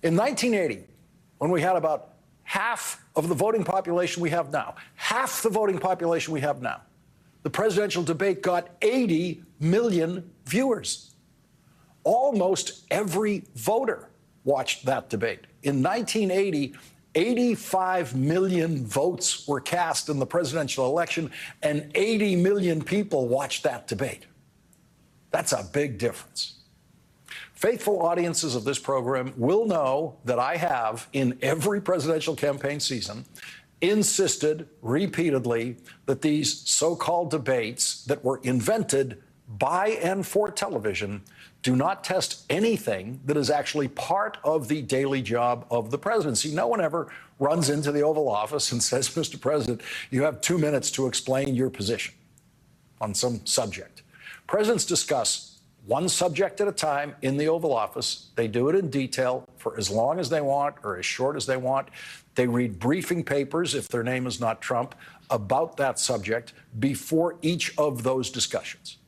In 1980, when we had about half of the voting population we have now, the presidential debate got 80 million viewers. Almost every voter watched that debate. In 1980, 85 million votes were cast in the presidential election, and 80 million people watched that debate. That's a big difference. Faithful audiences of this program will know that I have, in every presidential campaign season, insisted repeatedly that these so-called debates that were invented by and for television do not test anything that is actually part of the daily job of the presidency. No one ever runs into the Oval Office and says, Mr. President, you have 2 minutes to explain your position on some subject. Presidents discuss one subject at a time in the Oval Office. They do it in detail for as long as they want or as short as they want. They read briefing papers, if their name is not Trump, about that subject before each of those discussions.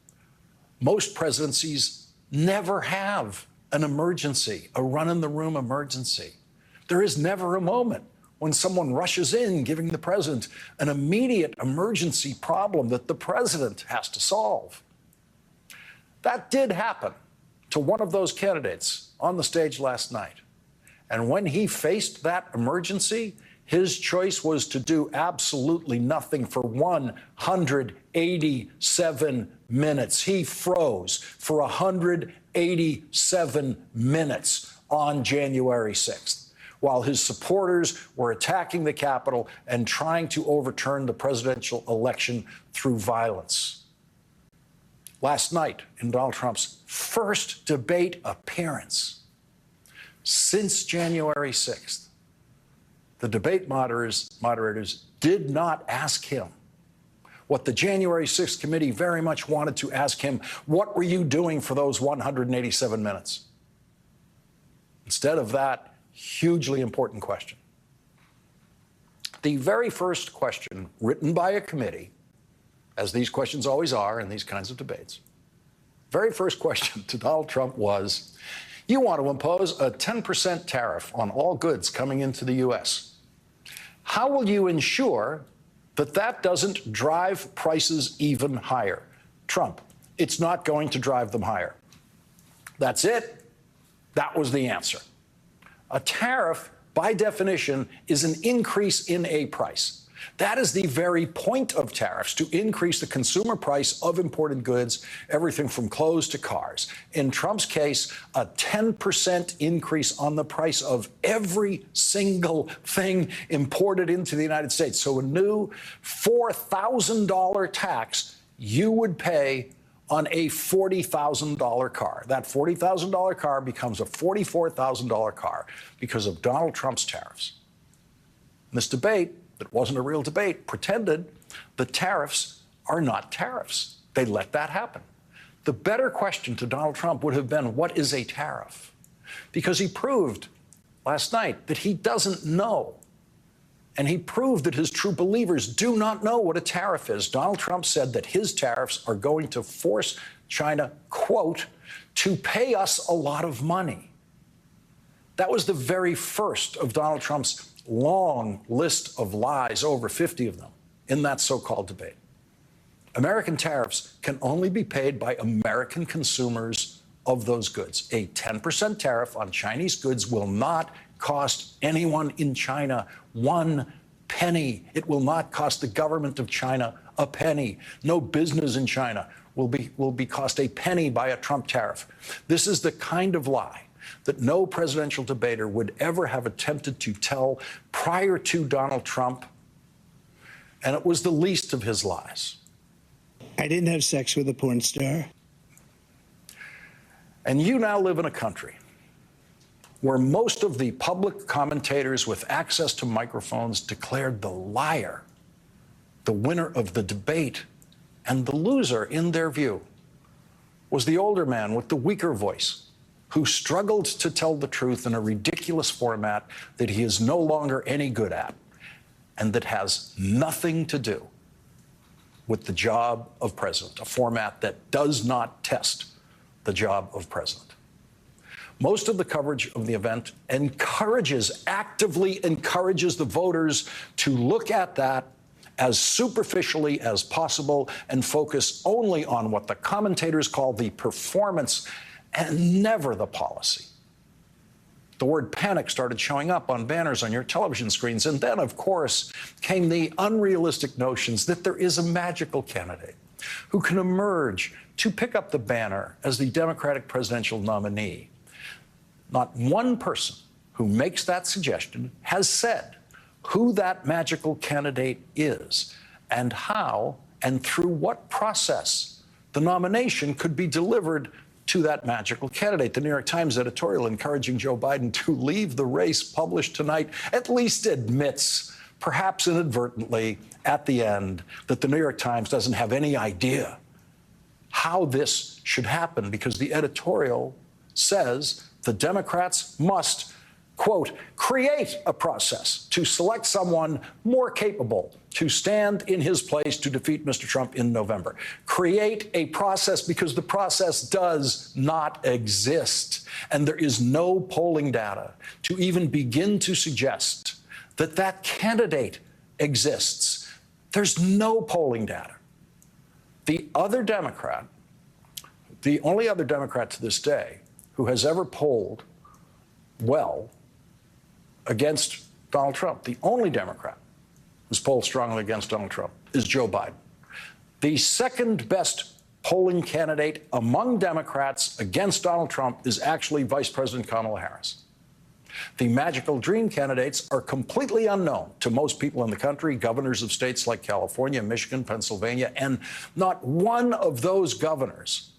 Most presidencies never have an emergency, a run-in-the-room emergency. There is never a moment when someone rushes in giving the president an immediate emergency problem that the president has to solve. That did happen to one of those candidates on the stage last night. And when he faced that emergency, his choice was to do absolutely nothing for 187 minutes. He froze for 187 minutes on January 6th, while his supporters were attacking the Capitol and trying to overturn the presidential election through violence. Last night, in Donald Trump's first debate appearance since January 6th, the debate moderators did not ask him what the January 6th committee very much wanted to ask him: what were you doing for those 187 minutes? Instead of that hugely important question, the very first question written by a committee, as these questions always are in these kinds of debates, very first question to Donald Trump was, you want to impose a 10% tariff on all goods coming into the U.S. How will you ensure that that doesn't drive prices even higher? Trump, it's not going to drive them higher. That's it. That was the answer. A tariff, by definition, is an increase in a price. That is the very point of tariffs, to increase the consumer price of imported goods, everything from clothes to cars. In Trump's case, a 10% increase on the price of every single thing imported into the United States. So a new $4,000 tax you would pay on a $40,000 car. That $40,000 car becomes a $44,000 car because of Donald Trump's tariffs. This debate, that wasn't a real debate, pretended the tariffs are not tariffs. They let that happen. The better question to Donald Trump would have been, what is a tariff? Because he proved last night that he doesn't know. And he proved that his true believers do not know what a tariff is. Donald Trump said that his tariffs are going to force China, quote, to pay us a lot of money. That was the very first of Donald Trump's long list of lies, over 50 of them, in that so-called debate. American tariffs can only be paid by American consumers of those goods. A 10% tariff on Chinese goods will not cost anyone in China 1 penny. It will not cost the government of China a penny. No business in China will be cost a penny by a Trump tariff. This is the kind of lie that no presidential debater would ever have attempted to tell prior to Donald Trump, and it was the least of his lies. I didn't have sex with a porn star. And you now live in a country where most of the public commentators with access to microphones declared the liar the winner of the debate, and the loser, in their view, was the older man with the weaker voice, who struggled to tell the truth in a ridiculous format that he is no longer any good at, and that has nothing to do with the job of president, a format that does not test the job of president. Most of the coverage of the event actively encourages the voters to look at that as superficially as possible and focus only on what the commentators call the performance and never the policy. The word panic started showing up on banners on your television screens. And then, of course, came the unrealistic notions that there is a magical candidate who can emerge to pick up the banner as the Democratic presidential nominee. Not one person who makes that suggestion has said who that magical candidate is and how and through what process the nomination could be delivered to that magical candidate. The New York Times editorial encouraging Joe Biden to leave the race, published tonight, at least admits, perhaps inadvertently at the end, that the New York Times doesn't have any idea how this should happen, because the editorial says the Democrats must, quote, create a process to select someone more capable to stand in his place to defeat Mr. Trump in November. Create a process, because the process does not exist. And there is no polling data to even begin to suggest that that candidate exists. There's no polling data. The only other Democrat to this day who has ever polled well against Donald Trump, the only Democrat who's polled strongly against Donald Trump, is Joe Biden. The second best polling candidate among Democrats against Donald Trump is actually Vice President Kamala Harris. The magical dream candidates are completely unknown to most people in the country, governors of states like California, Michigan, Pennsylvania, and not one of those governors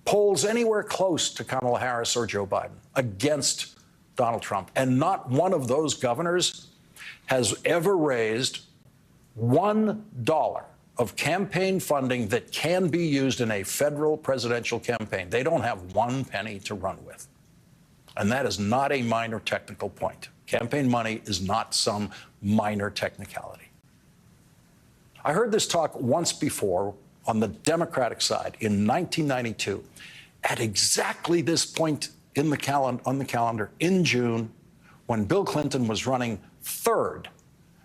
polls anywhere close to Kamala Harris or Joe Biden against Donald Trump. And not one of those governors has ever raised $1 of campaign funding that can be used in a federal presidential campaign. They don't have one penny to run with. And that is not a minor technical point. Campaign money is not some minor technicality. I heard this talk once before on the Democratic side in 1992 at exactly this point on the calendar in June, when Bill Clinton was running third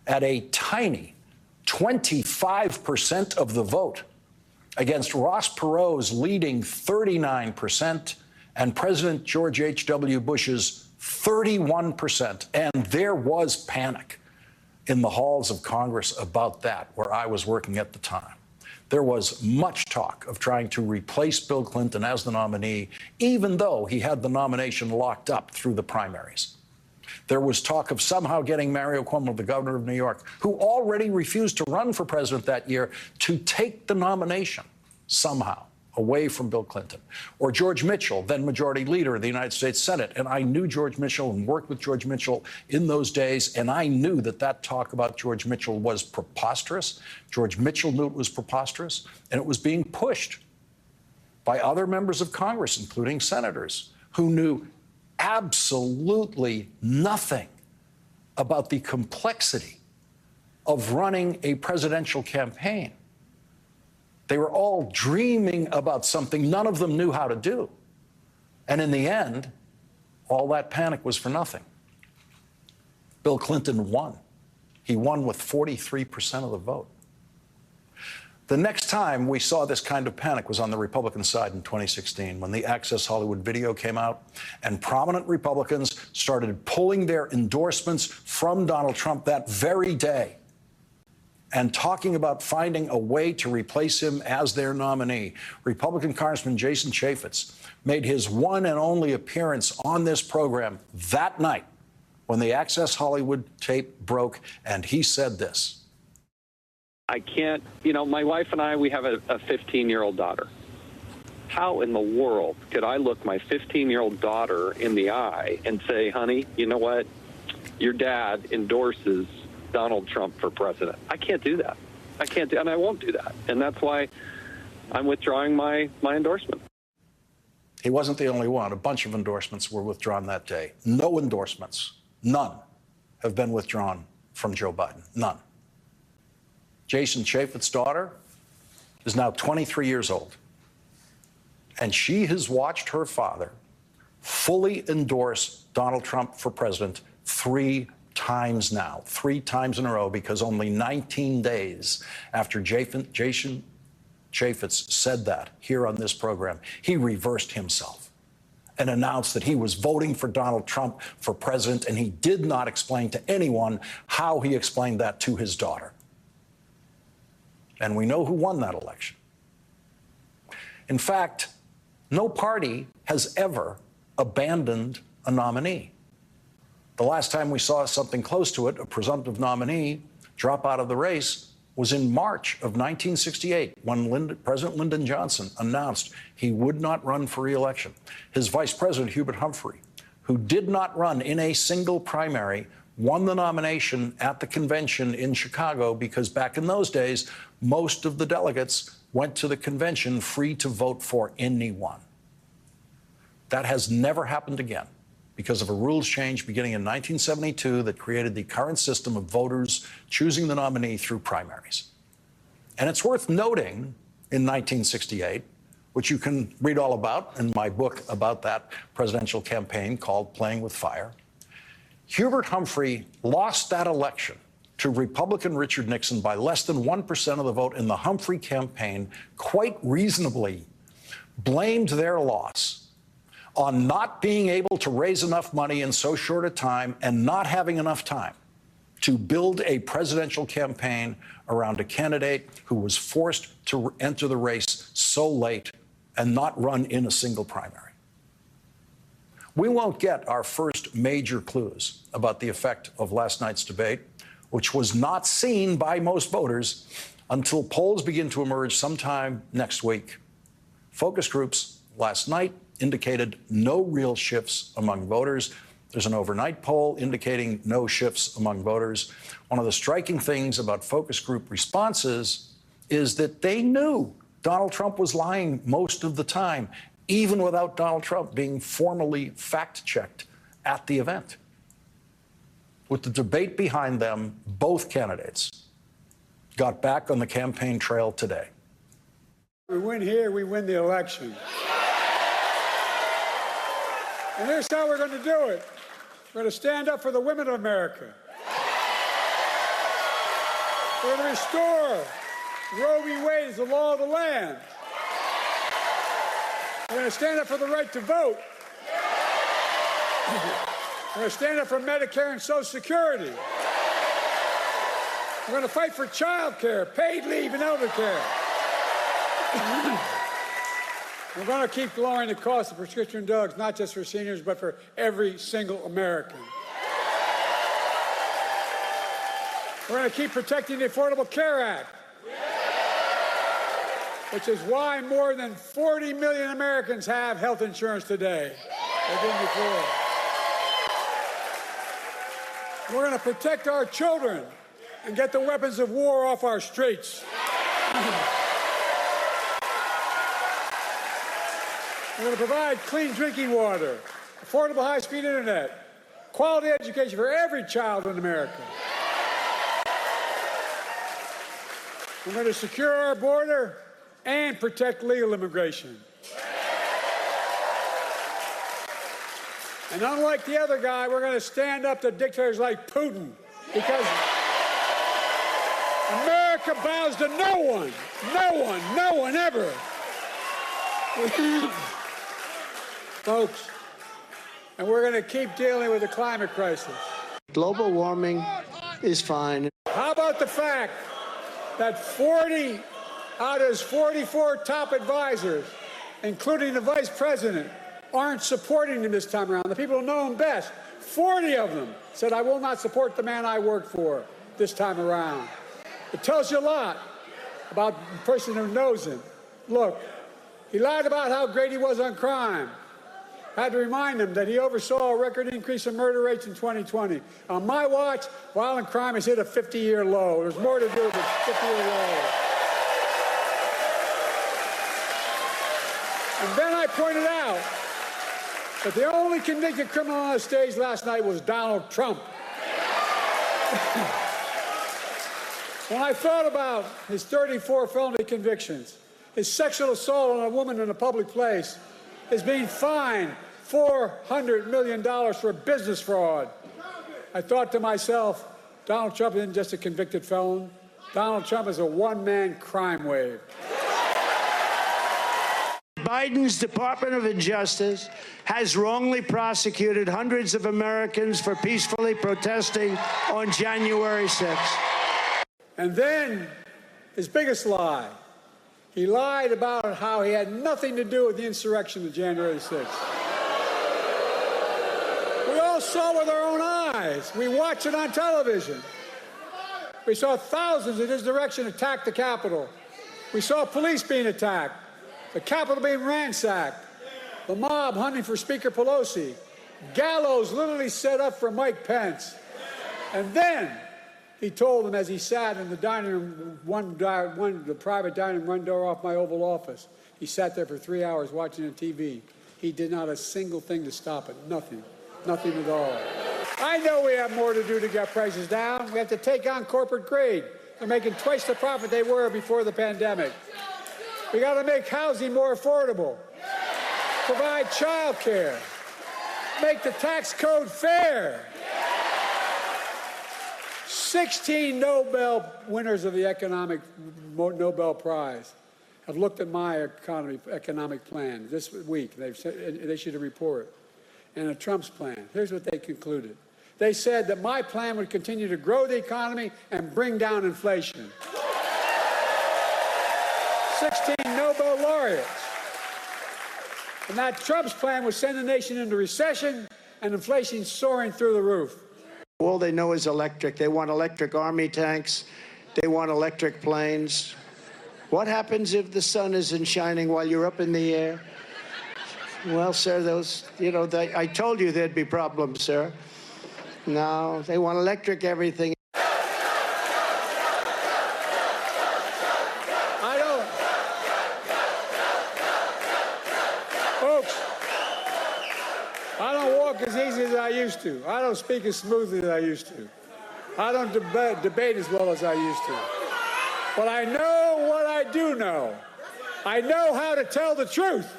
at a tiny 25% of the vote against Ross Perot's leading 39% and President George H.W. Bush's 31%. And there was panic in the halls of Congress about that, where I was working at the time. There was much talk of trying to replace Bill Clinton as the nominee, even though he had the nomination locked up through the primaries. There was talk of somehow getting Mario Cuomo, the governor of New York, who already refused to run for president that year, to take the nomination somehow away from Bill Clinton. Or George Mitchell, then majority leader of the United States Senate. And I knew George Mitchell and worked with George Mitchell in those days, and I knew that that talk about George Mitchell was preposterous. George Mitchell knew it was preposterous, and it was being pushed by other members of Congress, including senators, who knew absolutely nothing about the complexity of running a presidential campaign. They were all dreaming about something none of them knew how to do. And in the end, all that panic was for nothing. Bill Clinton won. He won with 43% of the vote. The next time we saw this kind of panic was on the Republican side in 2016, when the Access Hollywood video came out and prominent Republicans started pulling their endorsements from Donald Trump that very day and talking about finding a way to replace him as their nominee. Republican Congressman Jason Chaffetz made his one and only appearance on this program that night when the Access Hollywood tape broke, and he said this. I can't, my wife and I, we have a 15-year-old daughter. How in the world could I look my 15-year-old daughter in the eye and say, honey, you know what? Your dad endorses Donald Trump for president. I can't do that. I can't do, and I won't do that. And that's why I'm withdrawing my endorsement. He wasn't the only one. A bunch of endorsements were withdrawn that day. No endorsements, none, have been withdrawn from Joe Biden. None. Jason Chaffetz's daughter is now 23 years old, and she has watched her father fully endorsed Donald Trump for president 3 times now, 3 times in a row, because only 19 days after Jason Chaffetz said that here on this program, he reversed himself and announced that he was voting for Donald Trump for president, and he did not explain to anyone how he explained that to his daughter. And we know who won that election. In fact, no party has ever abandoned a nominee. The last time we saw something close to it, a presumptive nominee drop out of the race, was in March of 1968 when President Lyndon Johnson announced he would not run for re-election. His vice president, Hubert Humphrey, who did not run in a single primary, won the nomination at the convention in Chicago because back in those days, most of the delegates went to the convention free to vote for anyone. That has never happened again because of a rules change beginning in 1972 that created the current system of voters choosing the nominee through primaries. And it's worth noting in 1968, which you can read all about in my book about that presidential campaign called Playing with Fire, Hubert Humphrey lost that election to Republican Richard Nixon by less than 1% of the vote, and the Humphrey campaign quite reasonably blamed their loss on not being able to raise enough money in so short a time and not having enough time to build a presidential campaign around a candidate who was forced to enter the race so late and not run in a single primary. We won't get our first major clues about the effect of last night's debate, which was not seen by most voters until polls begin to emerge sometime next week. Focus groups last night indicated no real shifts among voters. There's an overnight poll indicating no shifts among voters. One of the striking things about focus group responses is that they knew Donald Trump was lying most of the time, even without Donald Trump being formally fact-checked at the event. With the debate behind them, both candidates got back on the campaign trail today. We win here, we win the election. And here's how we're going to do it. We're going to stand up for the women of America. We're going to restore Roe v. Wade as the law of the land. We're going to stand up for the right to vote. We're going to stand up for Medicare and Social Security. We're going to fight for child care, paid leave, and elder care. We're going to keep lowering the cost of prescription drugs, not just for seniors, but for every single American. We're going to keep protecting the Affordable Care Act, which is why more than 40 million Americans have health insurance today. They didn't before. We're going to protect our children and get the weapons of war off our streets. We're going to provide clean drinking water, affordable high-speed internet, quality education for every child in America. We're going to secure our border and protect legal immigration. And unlike the other guy, we're going to stand up to dictators like Putin, because America bows to no one, no one ever. Folks, and we're going to keep dealing with the climate crisis. Global warming is fine. How about the fact that 40 out of his 44 top advisors, including the vice president, aren't supporting him this time around? The people who know him best, 40 of them said, I will not support the man I work for this time around. It tells you a lot about the person who knows him. Look, he lied about how great he was on crime. I had to remind him that he oversaw a record increase in murder rates in 2020. On my watch, violent crime has hit a 50-year low. There's more to do with the 50-year low. And then I pointed out that the only convicted criminal on the stage last night was Donald Trump. When I thought about his 34 felony convictions, his sexual assault on a woman in a public place, his being fined $400 million for business fraud. I thought to myself, Donald Trump isn't just a convicted felon. Donald Trump is a one-man crime wave. Biden's Department of Justice has wrongly prosecuted hundreds of Americans for peacefully protesting on January 6th. And then, his biggest lie, he lied about how he had nothing to do with the insurrection of January 6th. We all saw with our own eyes. We watched it on television. We saw thousands in his direction attack the Capitol. We saw police being attacked, the Capitol being ransacked, the mob hunting for Speaker Pelosi, gallows literally set up for Mike Pence. And then he told them as he sat in the dining room, the private dining room, one door off my Oval Office. He sat there for 3 hours watching the TV. He did not a single thing to stop it. Nothing. Nothing at all. I know we have more to do to get prices down. We have to take on corporate greed. They're making twice the profit they were before the pandemic. We got to make housing more affordable, provide child care, make the tax code fair. 16 Nobel winners of the Nobel Prize have looked at my economic plan this week. They've issued a report. And at Trump's plan, here's what they concluded. They said that my plan would continue to grow the economy and bring down inflation. 16 Nobel laureates. And that Trump's plan would send the nation into recession and inflation soaring through the roof. All they know is electric. They want electric army tanks. They want electric planes. What happens if the sun isn't shining while you're up in the air? Well, sir, I told you there'd be problems, sir. No, they want electric everything. Folks, I don't walk as easy as I used to. I don't speak as smoothly as I used to. I don't debate as well as I used to. But I know what I do know. I know how to tell the truth.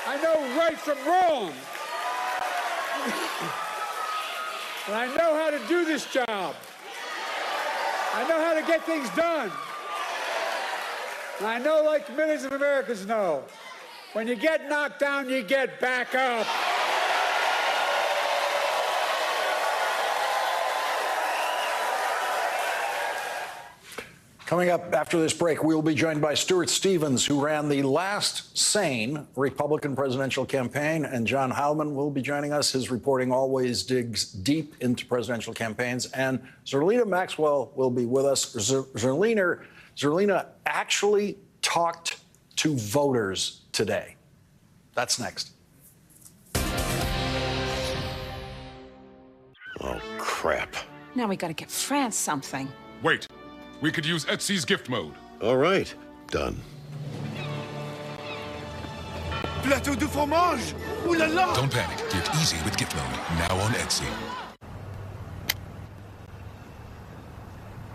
I know right from wrong. And I know how to do this job. I know how to get things done. And I know, like millions of Americans know, when you get knocked down, you get back up. Coming up after this break, we will be joined by Stuart Stevens, who ran the last sane Republican presidential campaign, and John Heilman will be joining us. His reporting always digs deep into presidential campaigns, and Zerlina Maxwell will be with us. Zerlina actually talked to voters today. That's next. Oh, crap. Now we gotta get France something. Wait. We could use Etsy's gift mode. All right. Done. Plateau de fromage! Ooh la la! Don't panic. Get easy with gift mode. Now on Etsy.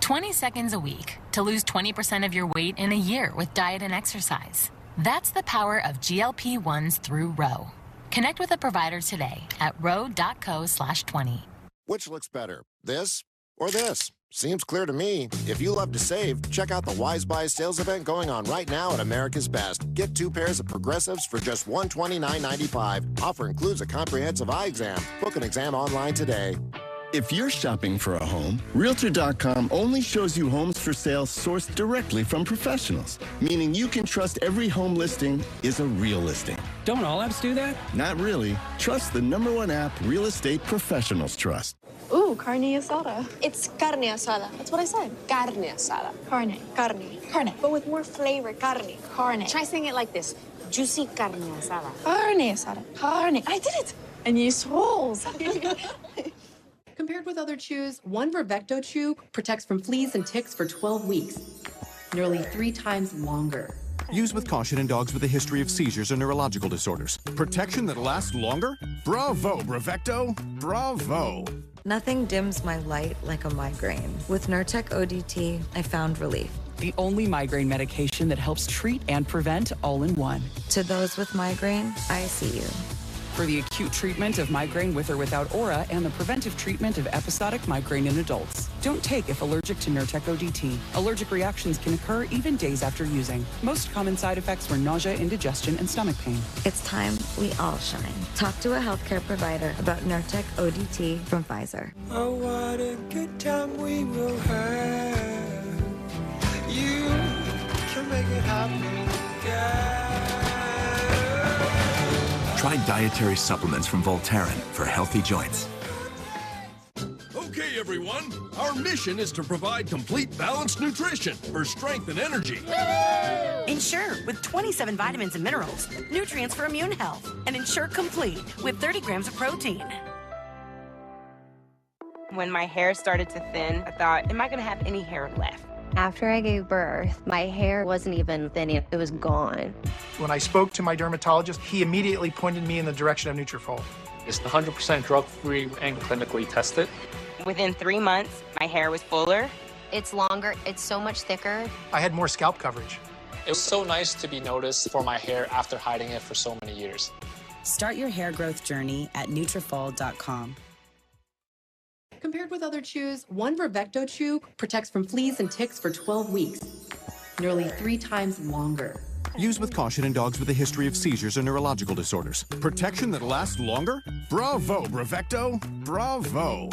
20 seconds a week to lose 20% of your weight in a year with diet and exercise. That's the power of GLP-1s through Ro. Connect with a provider today at ro.co/20. Which looks better, this or this? Seems clear to me. If you love to save, check out the Wise Buy sales event going on right now at America's Best. Get 2 pairs of Progressives for just $129.95. Offer includes a comprehensive eye exam. Book an exam online today. If you're shopping for a home, Realtor.com only shows you homes for sale sourced directly from professionals, meaning you can trust every home listing is a real listing. Don't all apps do that? Not really. Trust the #1 app real estate professionals trust. Ooh, carne asada. It's carne asada. That's what I said. Carne asada. Carne. But with more flavor. Carne. Try saying it like this. Juicy carne asada. Carne asada. Carne. I did it. And you rolls. Compared with other chews, one Brevecto chew protects from fleas and ticks for 12 weeks, nearly 3 times longer. Use with caution in dogs with a history of seizures or neurological disorders. Protection that lasts longer? Bravo, Brevecto. Bravo. Nothing dims my light like a migraine. With Nurtec ODT, I found relief. The only migraine medication that helps treat and prevent all in one. To those with migraine, I see you. For the acute treatment of migraine with or without aura and the preventive treatment of episodic migraine in adults. Don't take if allergic to Nurtec ODT. Allergic reactions can occur even days after using. Most common side effects were nausea, indigestion, and stomach pain. It's time we all shine. Talk to a healthcare provider about Nurtec ODT from Pfizer. Oh, what a good time we will have. You can make it happen, Try dietary supplements from Voltaren for healthy joints. Okay, everyone. Our mission is to provide complete balanced nutrition for strength and energy. Ensure with 27 vitamins and minerals, nutrients for immune health, and Ensure Complete with 30 grams of protein. When my hair started to thin, I thought, am I going to have any hair left? After I gave birth, my hair wasn't even thinning, it was gone. When I spoke to my dermatologist, he immediately pointed me in the direction of Nutrafol. It's 100% drug-free and clinically tested. Within 3 months, my hair was fuller. It's longer, it's so much thicker. I had more scalp coverage. It was so nice to be noticed for my hair after hiding it for so many years. Start your hair growth journey at Nutrafol.com. Compared with other chews, one Brevecto chew protects from fleas and ticks for 12 weeks, nearly 3 times longer. Use with caution in dogs with a history of seizures or neurological disorders. Protection that lasts longer? Bravo, Brevecto. Bravo.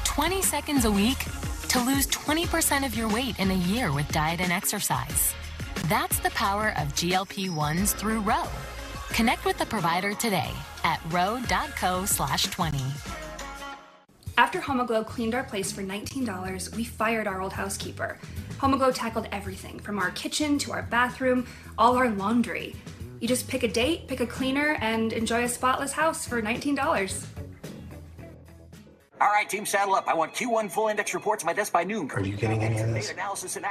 20 seconds a week to lose 20% of your weight in a year with diet and exercise. That's the power of GLP-1s through Ro. Connect with the provider today at ro.co/20. After Homoglow cleaned our place for $19, we fired our old housekeeper. Homoglow tackled everything, from our kitchen to our bathroom, all our laundry. You just pick a date, pick a cleaner, and enjoy a spotless house for $19. All right, team, saddle up. I want Q1 full index reports by this by noon. Are you getting any of this?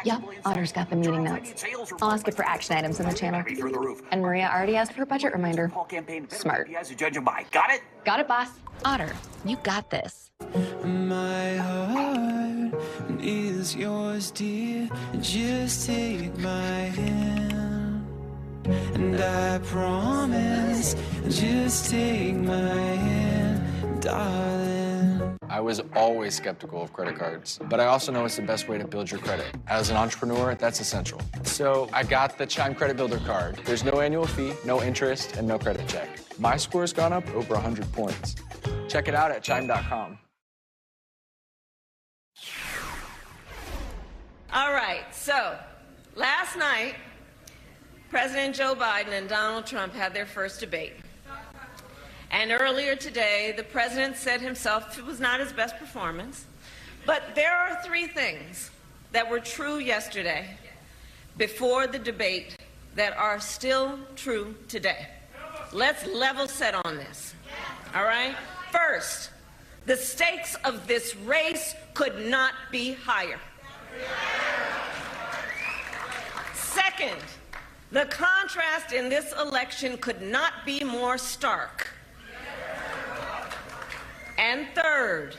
Yep, Otter's got the meeting notes. I'll ask it for action items in the channel. And Maria already asked for a budget reminder. Smart. Got it? Got it, boss. Otter, you got this. My heart is yours, dear. Just take my hand. And I promise, just take my hand, darling. I was always skeptical of credit cards, but I also know it's the best way to build your credit. As an entrepreneur, that's essential. So I got the Chime Credit Builder card. There's no annual fee, no interest, and no credit check. My score's gone up over 100 points. Check it out at chime.com. All right, so last night, President Joe Biden and Donald Trump had their first debate. And earlier today, the president said himself it was not his best performance. But there are 3 things that were true yesterday before the debate that are still true today. Let's level set on this, all right? First, the stakes of this race could not be higher. Second, the contrast in this election could not be more stark. And third,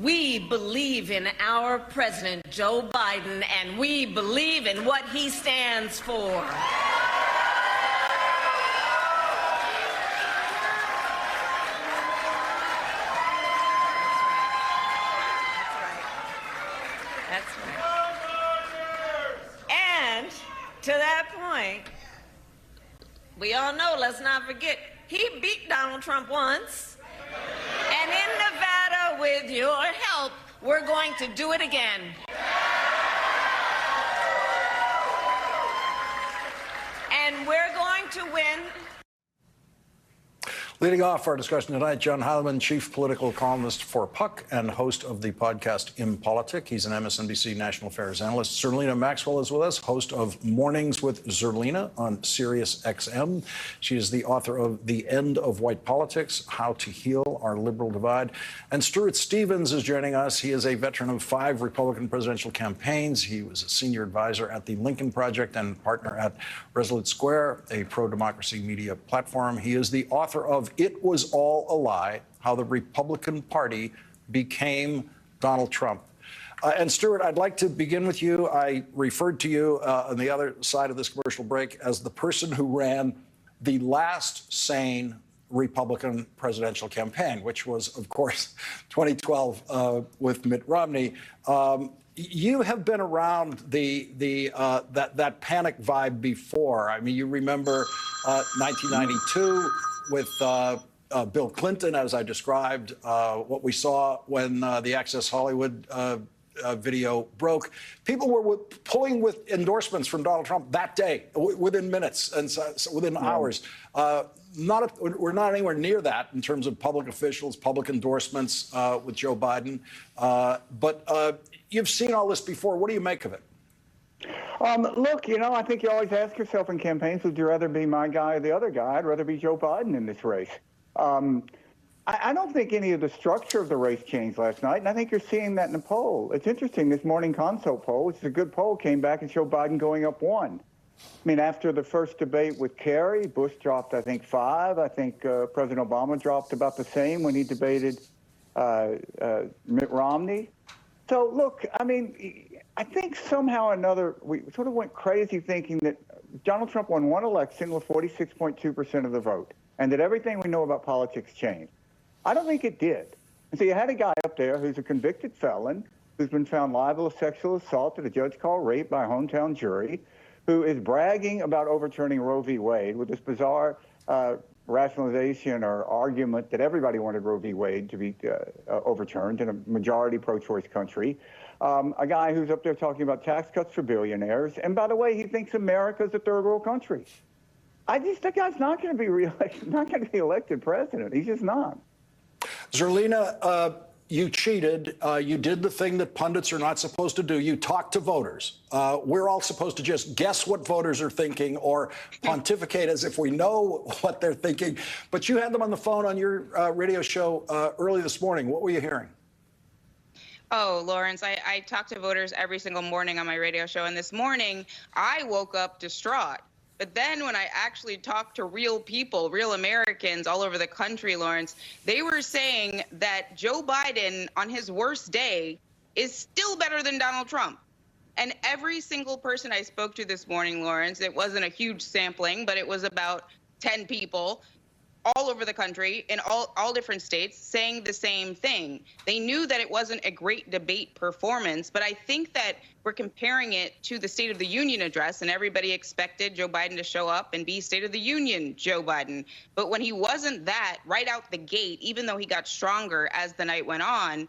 we believe in our president, Joe Biden, and we believe in what he stands for. That's right. And to that point, we all know, let's not forget, he beat Donald Trump once. And in Nevada, with your help, we're going to do it again. And we're going to win. Leading off our discussion tonight, John Heilemann, chief political columnist for Puck and host of the podcast Impolitic. He's an MSNBC national affairs analyst. Zerlina Maxwell is with us, host of Mornings with Zerlina on Sirius XM. She is the author of The End of White Politics, How to Heal Our Liberal Divide. And Stuart Stevens is joining us. He is a veteran of 5 Republican presidential campaigns. He was a senior advisor at the Lincoln Project and partner at Resolute Square, a pro-democracy media platform. He is the author of it was all a lie, how the Republican Party became Donald Trump. And Stuart, I'd like to begin with you. I referred to you on the other side of this commercial break as the person who ran the last sane Republican presidential campaign, which was, of course, 2012 with Mitt Romney. You have been around that panic vibe before. I mean, you remember 1992 with Bill Clinton, as I described, what we saw when the Access Hollywood video broke. People were pulling with endorsements from Donald Trump that day, within minutes and within hours. We're not anywhere near that in terms of public officials, public endorsements with Joe Biden. But you've seen all this before. What do you make of it? Look, I think you always ask yourself in campaigns, would you rather be my guy or the other guy? I'd rather be Joe Biden in this race. I don't think any of the structure of the race changed last night, and I think you're seeing that in the poll. It's interesting, this morning consult poll, which is a good poll, came back and showed Biden going up 1. I mean, after the first debate with Kerry, Bush dropped, I think, 5. I think President Obama dropped about the same when he debated Mitt Romney. So, look, I mean, I think somehow or another we sort of went crazy thinking that Donald Trump won one election with 46.2% of the vote, and that everything we know about politics changed. I don't think it did. And so you had a guy up there who's a convicted felon, who's been found liable of sexual assault that a judge called rape by a hometown jury, who is bragging about overturning Roe v. Wade with this bizarre rationalization or argument that everybody wanted Roe v. Wade to be overturned in a majority pro-choice country. A guy who's up there talking about tax cuts for billionaires. And by the way, he thinks America's a third world country. That guy's not going to be reelected, not going to be elected president. He's just not. Zerlina, you cheated. You did the thing that pundits are not supposed to do. You talked to voters. We're all supposed to just guess what voters are thinking or pontificate as if we know what they're thinking. But you had them on the phone on your radio show early this morning. What were you hearing? Oh, Lawrence, I talk to voters every single morning on my radio show. And this morning, I woke up distraught. But then when I actually talked to real people, real Americans all over the country, Lawrence, they were saying that Joe Biden on his worst day is still better than Donald Trump. And every single person I spoke to this morning, Lawrence, it wasn't a huge sampling, but it was about 10 people all over the country in all different states saying the same thing. They knew that it wasn't a great debate performance, but I think that we're comparing it to the State of the Union address, and everybody expected Joe Biden to show up and be State of the Union Joe Biden. But when he wasn't that right out the gate, even though he got stronger as the night went on,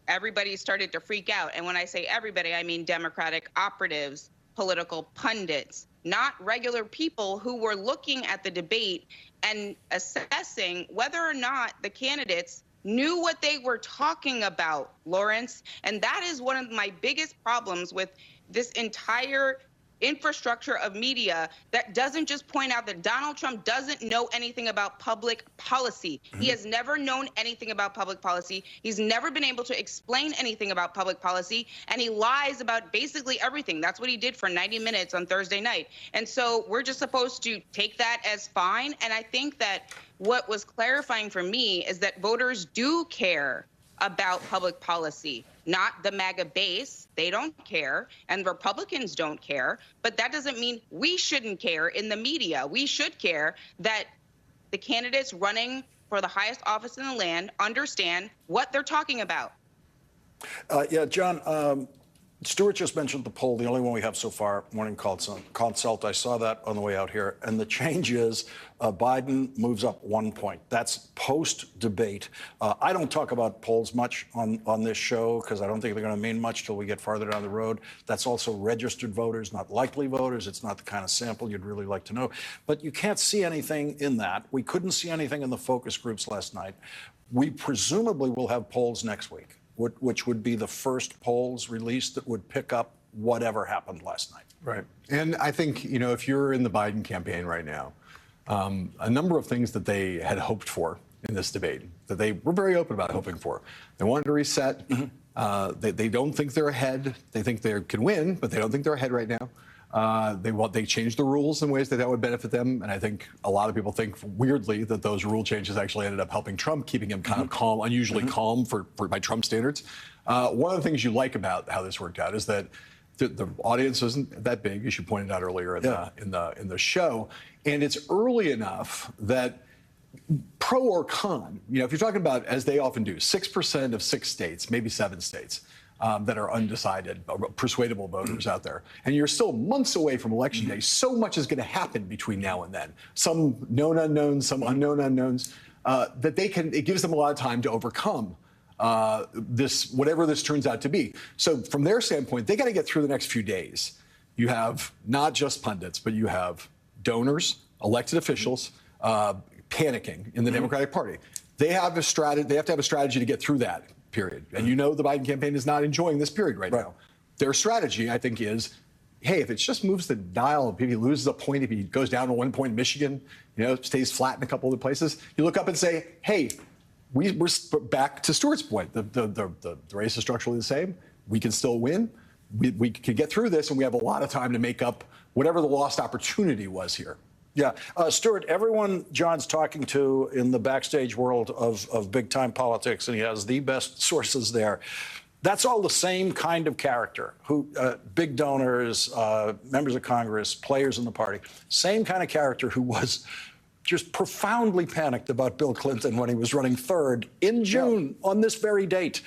everybody started to freak out. And when I say everybody, I mean Democratic operatives, political pundits, not regular people who were looking at the debate and assessing whether or not the candidates knew what they were talking about, Lawrence. And that is one of my biggest problems with this entire infrastructure of media that doesn't just point out that Donald Trump doesn't know anything about public policy. He has never known anything about public policy. He's never been able to explain anything about public policy, and he lies about basically everything. That's what he did for 90 minutes on Thursday night. And so we're just supposed to take that as fine. And I think that what was clarifying for me is that voters do care about public policy, not the MAGA base. They don't care, and Republicans don't care. But that doesn't mean we shouldn't care in the media. We should care that the candidates running for the highest office in the land understand what they're talking about. Yeah, John, Stuart just mentioned the poll, the only one we have so far, morning consult. I saw that on the way out here. And the change is Biden moves up 1 point. That's post-debate. I don't talk about polls much on this show because I don't think they're going to mean much till we get farther down the road. That's also registered voters, not likely voters. It's not the kind of sample you'd really like to know. But you can't see anything in that. We couldn't see anything in the focus groups last night. We presumably will have polls next week, which would be the first polls released that would pick up whatever happened last night. Right. And I think, if you're in the Biden campaign right now, a number of things that they had hoped for in this debate, that they were very open about hoping for. They wanted to reset. They don't think they're ahead. They think they can win, but they don't think they're ahead right now. They changed the rules in ways that would benefit them, and I think a lot of people think weirdly that those rule changes actually ended up helping Trump, keeping him kind of calm, unusually calm by Trump standards. One of the things you like about how this worked out is that the audience isn't that big, as you pointed out earlier in the show, and it's early enough that pro or con, if you're talking about, as they often do, 6% of 6 states, maybe 7 states. That are undecided, persuadable voters out there. And you're still months away from Election Day. So much is going to happen between now and then. Some known unknowns, some unknown unknowns, it gives them a lot of time to overcome whatever this turns out to be. So from their standpoint, they got to get through the next few days. You have not just pundits, but you have donors, elected officials, panicking in the Democratic Party. They have a strategy. They have to have a strategy to get through that period. And the Biden campaign is not enjoying this period right now. Their strategy, I think, is, hey, if it just moves the dial, if he loses a point, if he goes down to 1 point in Michigan, stays flat in a couple of places, you look up and say, hey, we're back to Stuart's point. The race is structurally the same. We can still win. We can get through this, and we have a lot of time to make up whatever the lost opportunity was here. Yeah. Stuart, everyone John's talking to in the backstage world of big-time politics, and he has the best sources there, that's all the same kind of character, big donors, members of Congress, players in the party, same kind of character who was just profoundly panicked about Bill Clinton when he was running third in June on this very date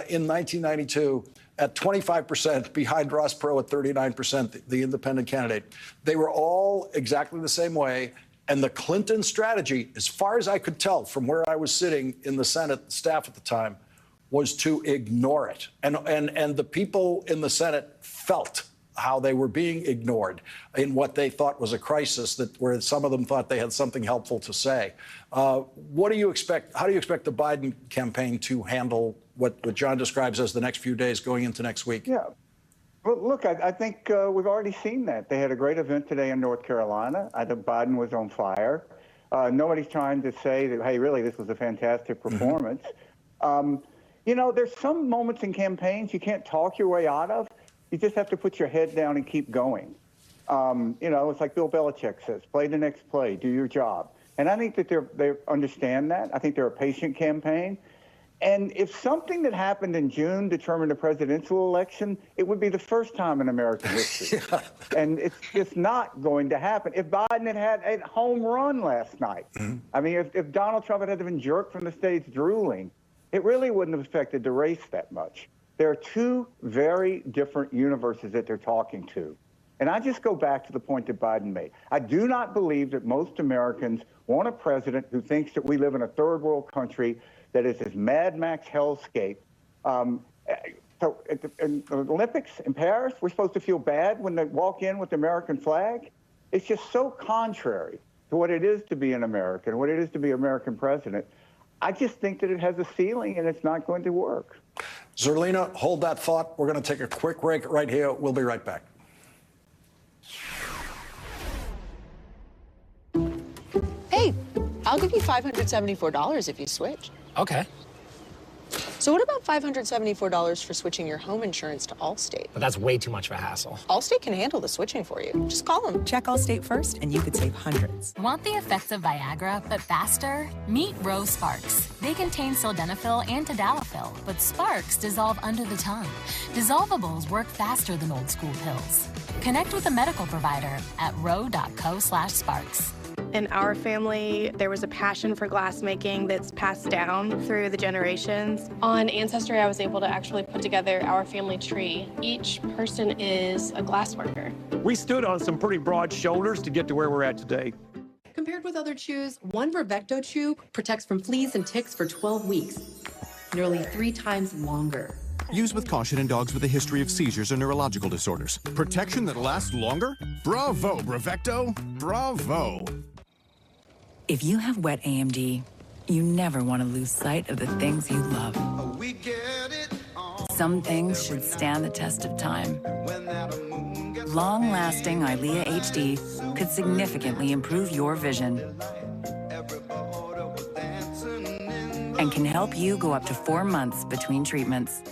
in 1992. At 25%, behind Ross Perot at 39%, the independent candidate. They were all exactly the same way. And the Clinton strategy, as far as I could tell from where I was sitting in the Senate staff at the time, was to ignore it. And the people in the Senate felt how they were being ignored in what they thought was a crisis, where some of them thought they had something helpful to say. What do you expect? How do you expect the Biden campaign to handle what John describes as the next few days going into next week? Yeah. Well, look, I think we've already seen that. They had a great event today in North Carolina. I think Biden was on fire. Nobody's trying to say that, hey, really, this was a fantastic performance. There's some moments in campaigns you can't talk your way out of. You just have to put your head down and keep going. It's like Bill Belichick says, play the next play, do your job. And I think that they understand that. I think they're a patient campaign. And if something that happened in June determined a presidential election, it would be the first time in American history. And it's just not going to happen. If Biden had a home run last night, I mean, if Donald Trump had been jerked from the stage drooling, it really wouldn't have affected the race that much. There are two very different universes that they're talking to. And I just go back to the point that Biden made. I do not believe that most Americans want a president who thinks that we live in a third world country that is this Mad Max hellscape. So in the Olympics in Paris, we're supposed to feel bad when they walk in with the American flag. It's just so contrary to what it is to be an American, what it is to be an American president. I just think that it has a ceiling and it's not going to work. Zerlina, hold that thought. We're going to take a quick break right here. We'll be right back. Hey, I'll give you $574 if you switch. Okay. So what about $574 for switching your home insurance to Allstate? But that's way too much of a hassle. Allstate can handle the switching for you. Just call them. Check Allstate first, and you could save hundreds. Want the effects of Viagra, but faster? Meet Rose Sparks. They contain sildenafil and tadalafil, but Sparks dissolve under the tongue. Dissolvables work faster than old school pills. Connect with a medical provider at ro.co/sparks. In our family, there was a passion for glassmaking that's passed down through the generations. On Ancestry, I was able to actually put together our family tree. Each person is a glassworker. We stood on some pretty broad shoulders to get to where we're at today. Compared with other chews, one Brevecto chew protects from fleas and ticks for 12 weeks, nearly 3 times longer. Use with caution in dogs with a history of seizures or neurological disorders. Protection that lasts longer? Bravo, Brevecto! Bravo! If you have wet AMD, you never want to lose sight of the things you love. Some things should stand the test of time. Long-lasting Eylea HD could significantly improve your vision and can help you go up to 4 months between treatments.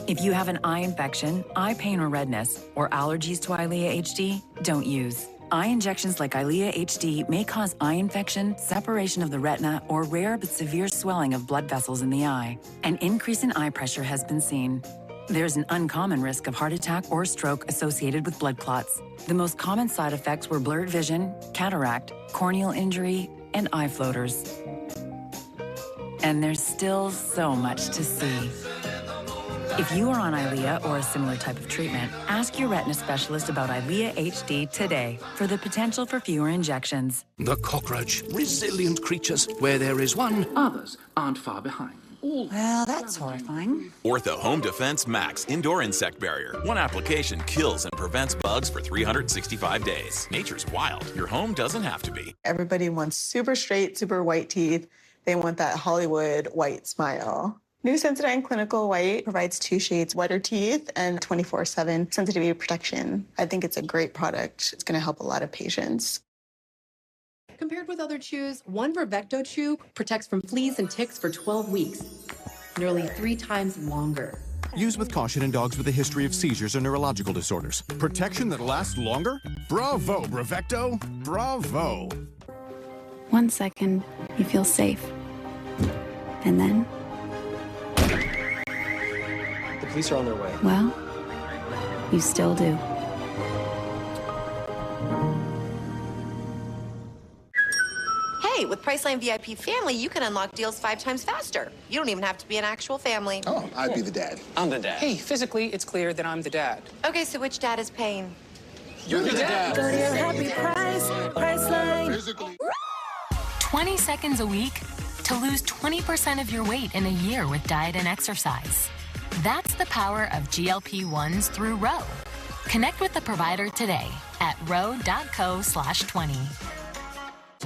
If you have an eye infection, eye pain or redness, or allergies to Eylea HD, don't use. Eye injections like Eylea HD may cause eye infection, separation of the retina, or rare but severe swelling of blood vessels in the eye. An increase in eye pressure has been seen. There's an uncommon risk of heart attack or stroke associated with blood clots. The most common side effects were blurred vision, cataract, corneal injury, and eye floaters. And there's still so much to see. If you are on Eylea or a similar type of treatment, ask your retina specialist about Eylea HD today for the potential for fewer injections. The cockroach, resilient creatures. Where there is one, others aren't far behind. Well, that's horrifying. Ortho Home Defense Max Indoor Insect Barrier. One application kills and prevents bugs for 365 days. Nature's wild. Your home doesn't have to be. Everybody wants super straight, super white teeth. They want that Hollywood white smile. New Sensodyne Clinical White provides 2 shades whiter teeth and 24/7 sensitivity protection. I think it's a great product. It's going to help a lot of patients. Compared with other chews, one Vervecto chew protects from fleas and ticks for 12 weeks, nearly 3 times longer. Use with caution in dogs with a history of seizures or neurological disorders. Protection that lasts longer? Bravo, Brevecto! Bravo! 1 second, you feel safe. And then, The police are on their way. well, you still do. Hey, with Priceline VIP Family, you can unlock deals 5 times faster. You don't even have to be an actual family. Oh, I'd be the dad. I'm the dad. Hey, physically, it's clear that I'm the dad. Okay, so which dad is paying? You're the dad. Go to your happy price, Priceline. 20 seconds a week to lose 20% of your weight in a year with diet and exercise. That's the power of GLP-1s through Ro. Connect with the provider today at ro.co/20.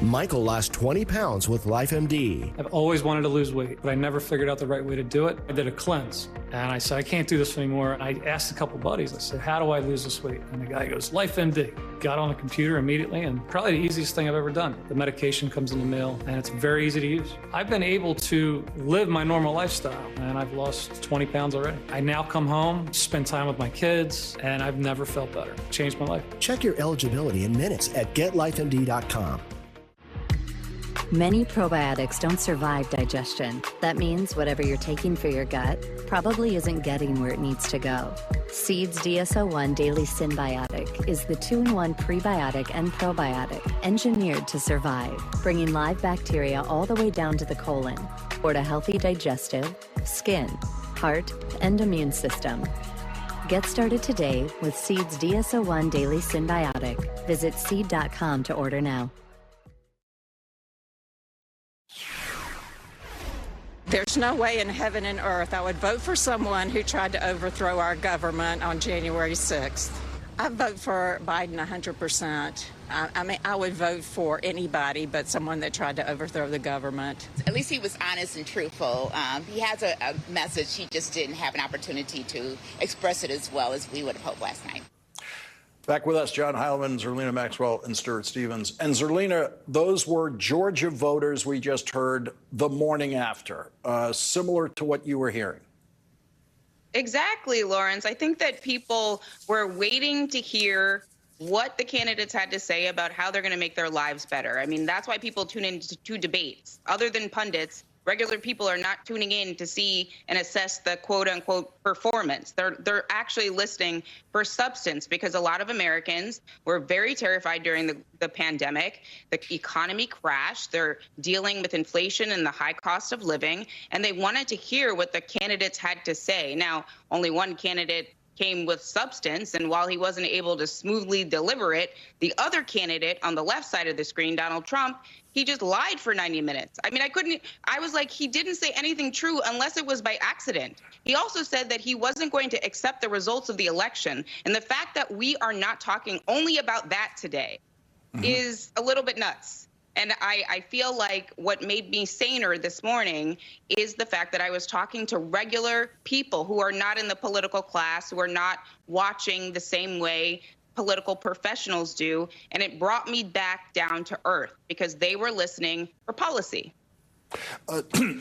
Michael lost 20 pounds with LifeMD. I've always wanted to lose weight, but I never figured out the right way to do it. I did a cleanse, and I said, I can't do this anymore. And I asked a couple buddies, I said, how do I lose this weight? And the guy goes, LifeMD. Got on the computer immediately, and probably the easiest thing I've ever done. The medication comes in the mail, and it's very easy to use. I've been able to live my normal lifestyle, and I've lost 20 pounds already. I now come home, spend time with my kids, and I've never felt better. Changed my life. Check your eligibility in minutes at getlifemd.com. Many probiotics don't survive digestion. That means whatever you're taking for your gut probably isn't getting where it needs to go. Seed's DSO1 Daily Synbiotic is the 2-in-1 prebiotic and probiotic engineered to survive, bringing live bacteria all the way down to the colon, or to healthy digestive, skin, heart, and immune system. Get started today with Seed's DSO1 Daily Synbiotic. Visit seed.com to order now. There's no way in heaven and earth I would vote for someone who tried to overthrow our government on January 6th. I vote for Biden 100%. I mean, I would vote for anybody but someone that tried to overthrow the government. At least he was honest and truthful. He has a message. He just didn't have an opportunity to express it as well as we would have hoped last night. Back with us, John Heilman, Zerlina Maxwell, and Stuart Stevens. And Zerlina, those were Georgia voters we just heard the morning after, similar to what you were hearing. Exactly, Lawrence. I think that people were waiting to hear what the candidates had to say about how they're going to make their lives better. I mean, that's why people tune into debates. Other than pundits, regular people are not tuning in to see and assess the quote-unquote performance. They're actually listening for substance, because a lot of Americans were very terrified during the pandemic. The economy crashed. They're dealing with inflation and the high cost of living, and they wanted to hear what the candidates had to say. Now, only one candidate came with substance, and while he wasn't able to smoothly deliver it, the other candidate on the left side of the screen, Donald Trump, he just lied for 90 minutes. I mean, I was like, he didn't say anything true unless it was by accident. He also said that he wasn't going to accept the results of the election. And the fact that we are not talking only about that today is a little bit nuts. And I feel like what made me saner this morning is the fact that I was talking to regular people who are not in the political class, who are not watching the same way political professionals do. And it brought me back down to earth because they were listening for policy.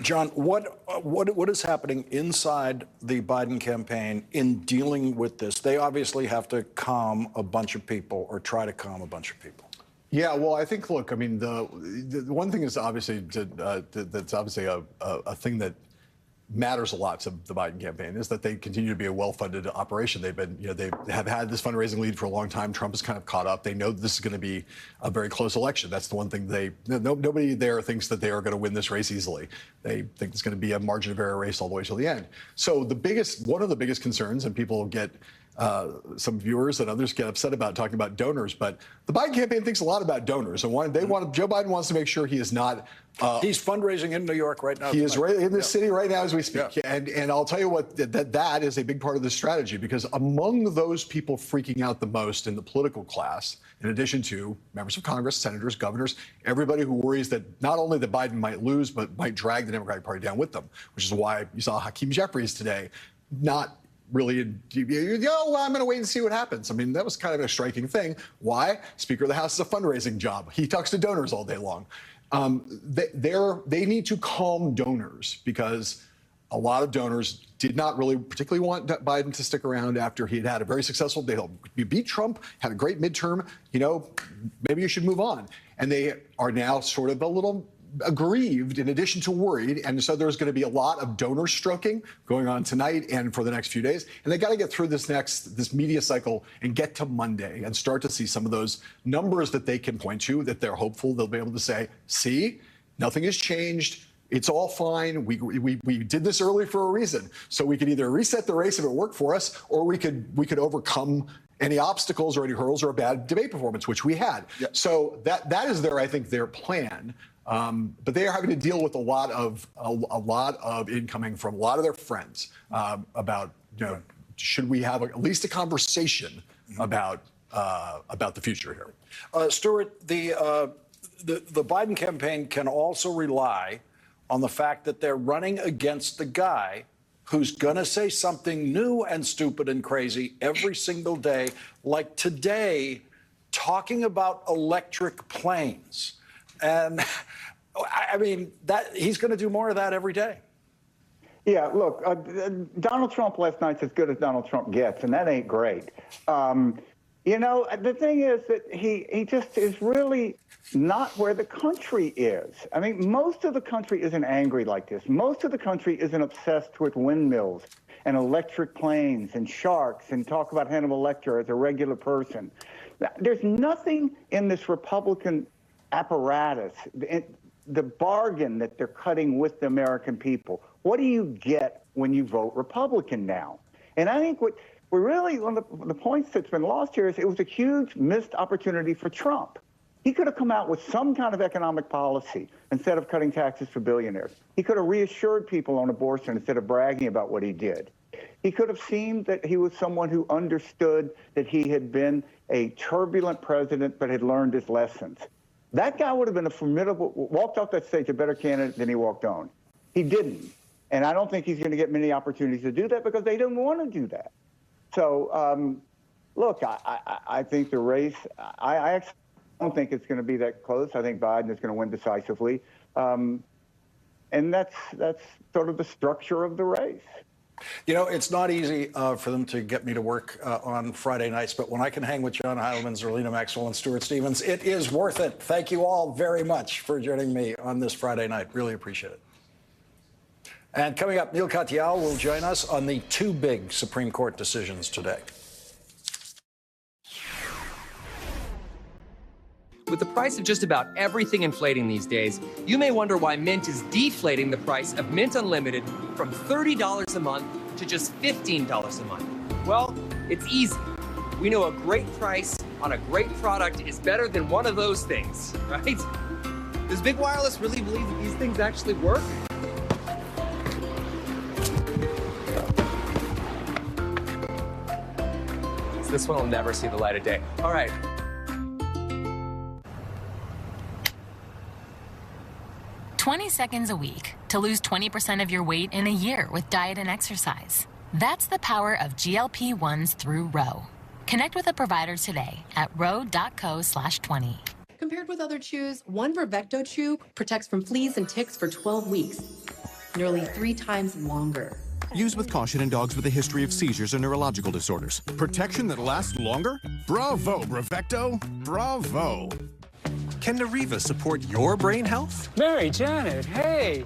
John, what is happening inside the Biden campaign in dealing with this? They obviously have to calm a bunch of people or try to calm a bunch of people. Yeah, well, I think, look, I mean, the one thing is obviously that's obviously a thing that matters a lot to the Biden campaign is that they continue to be a well-funded operation. They've been, they have had this fundraising lead for a long time. Trump has kind of caught up. They know this is going to be a very close election. That's the one thing nobody there thinks that they are going to win this race easily. They think it's going to be a margin of error race all the way till the end. So one of the biggest concerns, and people get some viewers and others get upset about talking about donors, but the Biden campaign thinks a lot about donors, and Joe Biden wants to make sure he is not. He's fundraising in New York right now. He is right in this city right now as we speak, and I'll tell you what, that is a big part of the strategy, because among those people freaking out the most in the political class, in addition to members of Congress, senators, governors, everybody who worries that not only that Biden might lose, but might drag the Democratic Party down with them, which is why you saw Hakeem Jeffries today not really, well, I'm going to wait and see what happens. I mean, that was kind of a striking thing. Why? Speaker of the House is a fundraising job. He talks to donors all day long. They need to calm donors, because a lot of donors did not really particularly want Biden to stick around after he had a very successful day. He beat Trump, had a great midterm. Maybe you should move on. And they are now sort of a little aggrieved in addition to worried, and so there's going to be a lot of donor stroking going on tonight and for the next few days, and they got to get through this media cycle and get to Monday and start to see some of those numbers that they can point to, that they're hopeful they'll be able to say, see, nothing has changed, it's all fine, we did this early for a reason, so we could either reset the race if it worked for us, or we could overcome any obstacles or any hurdles or a bad debate performance, which we had. Yep. So that is I think their plan. But they are having to deal with a lot of incoming from a lot of their friends about, should we have at least a conversation about the future here? Stuart, the Biden campaign can also rely on the fact that they're running against the guy who's going to say something new and stupid and crazy every single day, like today, talking about electric planes. And I mean, he's going to do more of that every day. Yeah, look, Donald Trump last night's as good as Donald Trump gets, and that ain't great. The thing is that he just is really not where the country is. I mean, most of the country isn't angry like this. Most of the country isn't obsessed with windmills and electric planes and sharks and talk about Hannibal Lecter as a regular person. There's nothing in this Republican apparatus, the bargain that they're cutting with the American people. What do you get when you vote Republican now? And I think what we're really, one of the points that's been lost here is it was a huge missed opportunity for Trump. He could have come out with some kind of economic policy instead of cutting taxes for billionaires. He could have reassured people on abortion instead of bragging about what he did. He could have seemed that he was someone who understood that he had been a turbulent president but had learned his lessons. That guy would have been a formidable, walked off that stage a better candidate than he walked on. He didn't. And I don't think he's going to get many opportunities to do that because they didn't want to do that. So, look, I think the race, I actually don't think it's going to be that close. I think Biden is going to win decisively. And that's sort of the structure of the race. It's not easy for them to get me to work on Friday nights, but when I can hang with John Heilemann, Zerlina Maxwell, and Stuart Stevens, it is worth it. Thank you all very much for joining me on this Friday night. Really appreciate it. And coming up, Neil Katyal will join us on the two big Supreme Court decisions today. With the price of just about everything inflating these days, you may wonder why Mint is deflating the price of Mint Unlimited from $30 a month to just $15 a month. Well, it's easy. We know a great price on a great product is better than one of those things, right? Does Big Wireless really believe that these things actually work? So this one will never see the light of day. All right. $20 seconds a week to lose 20% of your weight in a year with diet and exercise. That's the power of GLP-1s through Ro. Connect with a provider today at ro.co/20. Compared with other chews, one Vervecto chew protects from fleas and ticks for 12 weeks, nearly 3 times longer. Use with caution in dogs with a history of seizures or neurological disorders. Protection that lasts longer? Bravo, Brevecto. Bravo. Can Nariva support your brain health? Mary, Janet, hey.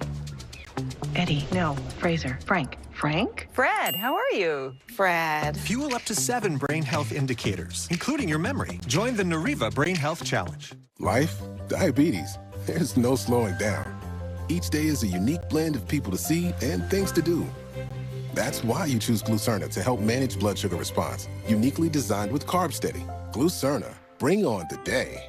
Eddie, no, Fraser, Frank. Frank? Fred, how are you? Fred. Fuel up to 7 brain health indicators, including your memory. Join the Nariva Brain Health Challenge. Life, diabetes, there's no slowing down. Each day is a unique blend of people to see and things to do. That's why you choose Glucerna to help manage blood sugar response. Uniquely designed with Carb Steady. Glucerna, bring on the day.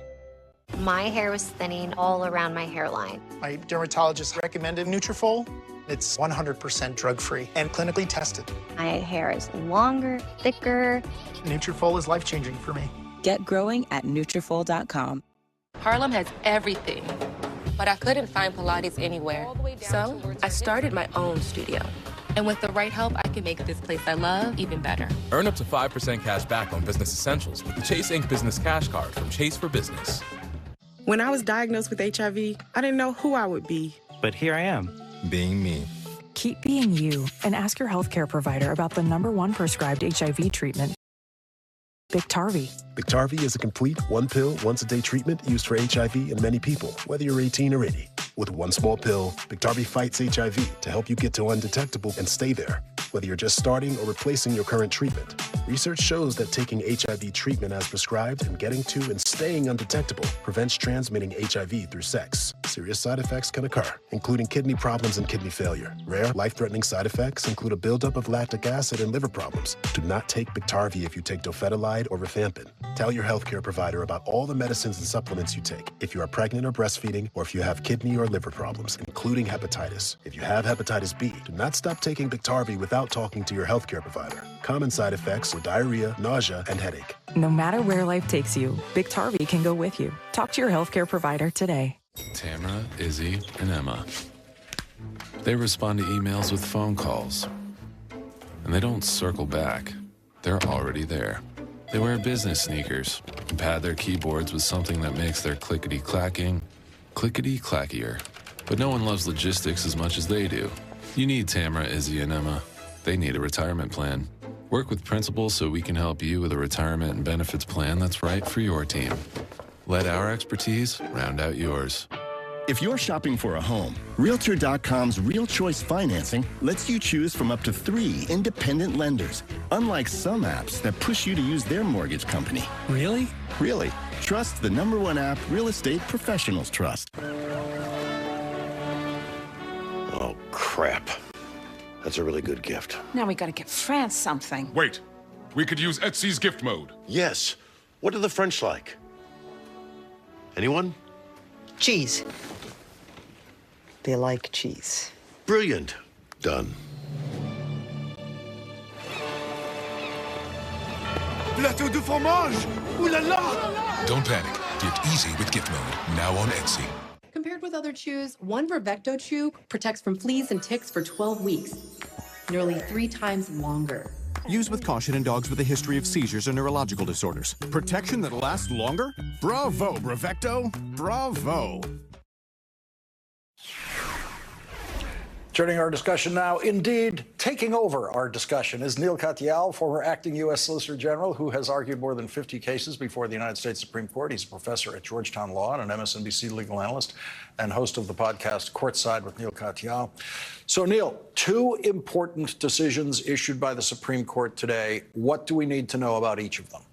My hair was thinning all around my hairline. My dermatologist recommended Nutrafol. It's 100% drug-free and clinically tested. My hair is longer, thicker. Nutrafol is life-changing for me. Get growing at Nutrafol.com. Harlem has everything, but I couldn't find Pilates anywhere. So I started my own studio. And with the right help, I can make this place I love even better. Earn up to 5% cash back on business essentials with the Chase Inc. Business Cash Card from Chase for Business. When I was diagnosed with HIV, I didn't know who I would be. But here I am, being me. Keep being you and ask your healthcare provider about the #1 prescribed HIV treatment, Biktarvy. Biktarvy is a complete one-pill, once-a-day treatment used for HIV in many people, whether you're 18 or 80. With one small pill, Biktarvy fights HIV to help you get to undetectable and stay there, whether you're just starting or replacing your current treatment. Research shows that taking HIV treatment as prescribed and getting to and staying undetectable prevents transmitting HIV through sex. Serious side effects can occur, including kidney problems and kidney failure. Rare, life-threatening side effects include a buildup of lactic acid and liver problems. Do not take Biktarvy if you take dofetilide or rifampin. Tell your healthcare provider about all the medicines and supplements you take if you are pregnant or breastfeeding, or if you have kidney or liver problems, including hepatitis. If you have hepatitis B, do not stop taking Biktarvy without talking to your healthcare provider. Common side effects are diarrhea, nausea, and headache. No matter where life takes you, Biktarvy can go with you. Talk to your healthcare provider today. Tamara, Izzy, and Emma. They respond to emails with phone calls. And they don't circle back. They're already there. They wear business sneakers and pad their keyboards with something that makes their clickety-clacking clickety-clackier. But no one loves logistics as much as they do. You need Tamara, Izzy, and Emma. They need a retirement plan. Work with Principal so we can help you with a retirement and benefits plan that's right for your team. Let our expertise round out yours. If you're shopping for a home, Realtor.com's Real Choice Financing lets you choose from up to 3 independent lenders, unlike some apps that push you to use their mortgage company. Really? Really. Trust the #1 app real estate professionals trust. Oh, crap. That's a really good gift. Now we gotta get France something. Wait, we could use Etsy's gift mode. Yes. What are the French like? Anyone? Cheese. They like cheese. Brilliant. Done. Plateau de fromage! Ooh la la! Don't panic. Get easy with gift mode. Now on Etsy. Compared with other chews, one Vervecto chew protects from fleas and ticks for 12 weeks, nearly 3 times longer. Use with caution in dogs with a history of seizures or neurological disorders. Protection that lasts longer? Bravo, Brevecto. Bravo. Turning our discussion now, indeed, taking over our discussion is Neil Katyal, former acting U.S. Solicitor General, who has argued more than 50 cases before the United States Supreme Court. He's a professor at Georgetown Law and an MSNBC legal analyst and host of the podcast Courtside with Neil Katyal. So, Neil, 2 important decisions issued by the Supreme Court today. What do we need to know about each of them?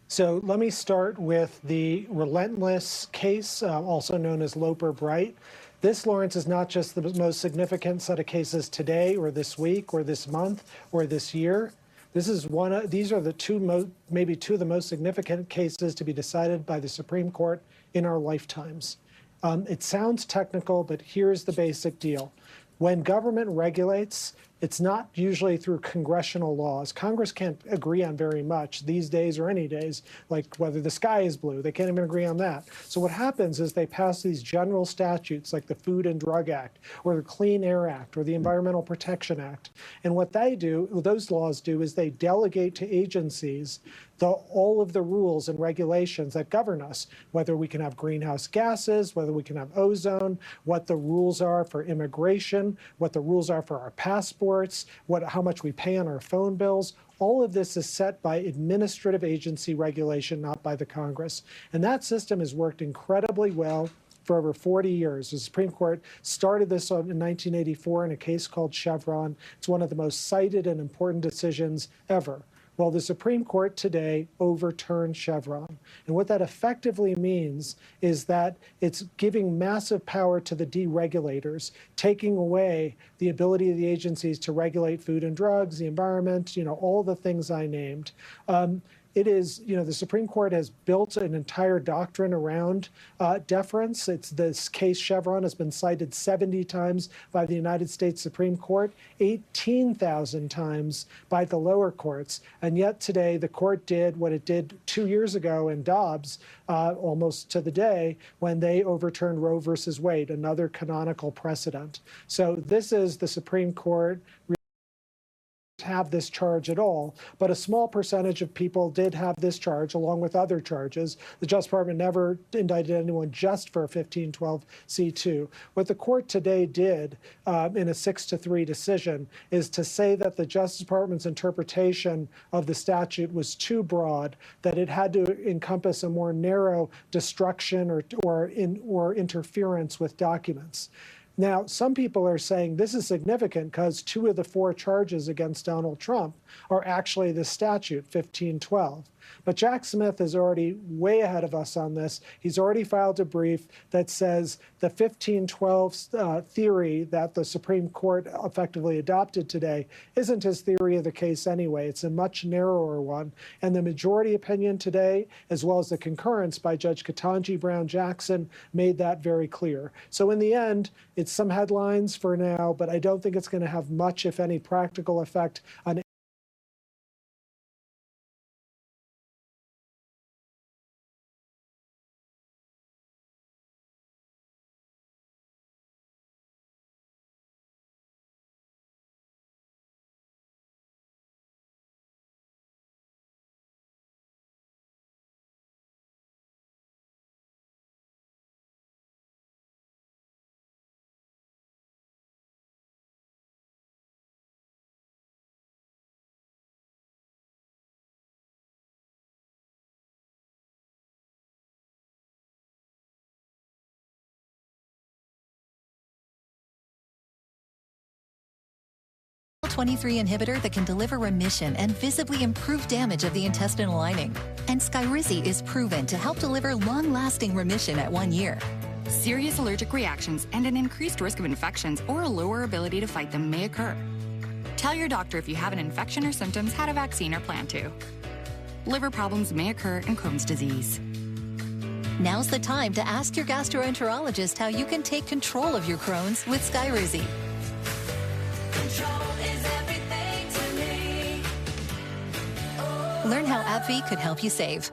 So let me start with the relentless case, also known as Loper-Bright. This, Lawrence, is not just the most significant set of cases today or this week or this month or this year. These are the maybe two of the most significant cases to be decided by the Supreme Court in our lifetimes. It sounds technical, but here's the basic deal. When government regulates, It's not usually through congressional laws. Congress can't agree on very much these days or any days, like whether the sky is blue. They can't even agree on that. So what happens is they pass these general statutes like the Food and Drug Act or the Clean Air Act or the Environmental Protection Act. And what those laws do is they delegate to agencies all of the rules and regulations that govern us, whether we can have greenhouse gases, whether we can have ozone, what the rules are for immigration, what the rules are for our passports, how much we pay on our phone bills. All of this is set by administrative agency regulation, not by the Congress. And that system has worked incredibly well for over 40 years. The Supreme Court started this in 1984 in a case called Chevron. It's one of the most cited and important decisions ever. Well, the Supreme Court today overturned Chevron. And what that effectively means is that it's giving massive power to the deregulators, taking away the ability of the agencies to regulate food and drugs, the environment, all the things I named. It is, the Supreme Court has built an entire doctrine around deference. This case Chevron has been cited 70 times by the United States Supreme Court, 18,000 times by the lower courts. And yet today the court did what it did 2 years ago in Dobbs, almost to the day, when they overturned Roe versus Wade, another canonical precedent. So this is the Supreme Court have this charge at all, but a small percentage of people did have this charge along with other charges. The Justice Department never indicted anyone just for a 1512c2. What the court today did in a 6-3 decision is to say that the Justice Department's interpretation of the statute was too broad, that it had to encompass a more narrow destruction or interference with documents. Now, some people are saying this is significant because 2 of the 4 charges against Donald Trump are actually the statute, 1512. But Jack Smith is already way ahead of us on this. He's already filed a brief that says the 1512 theory that the Supreme Court effectively adopted today isn't his theory of the case anyway. It's a much narrower one. And the majority opinion today, as well as the concurrence by Judge Ketanji Brown Jackson, made that very clear. So in the end, it's some headlines for now, but I don't think it's going to have much, if any, practical effect on IL-23 inhibitor that can deliver remission and visibly improve damage of the intestinal lining. And Skyrizi is proven to help deliver long-lasting remission at 1 year. Serious allergic reactions and an increased risk of infections or a lower ability to fight them may occur. Tell your doctor if you have an infection or symptoms, had a vaccine, or plan to. Liver problems may occur in Crohn's disease. Now's the time to ask your gastroenterologist how you can take control of your Crohn's with Skyrizi. Learn how AbbVie could help you save.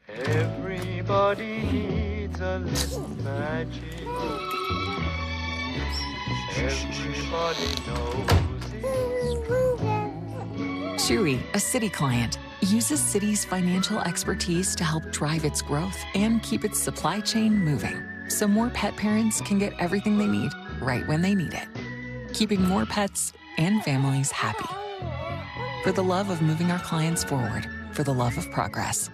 Everybody needs a little magic. Everybody knows it. Chewy, a Citi client, uses Citi's financial expertise to help drive its growth and keep its supply chain moving, so more pet parents can get everything they need right when they need it, keeping more pets and families happy. For the love of moving our clients forward, for the love of progress.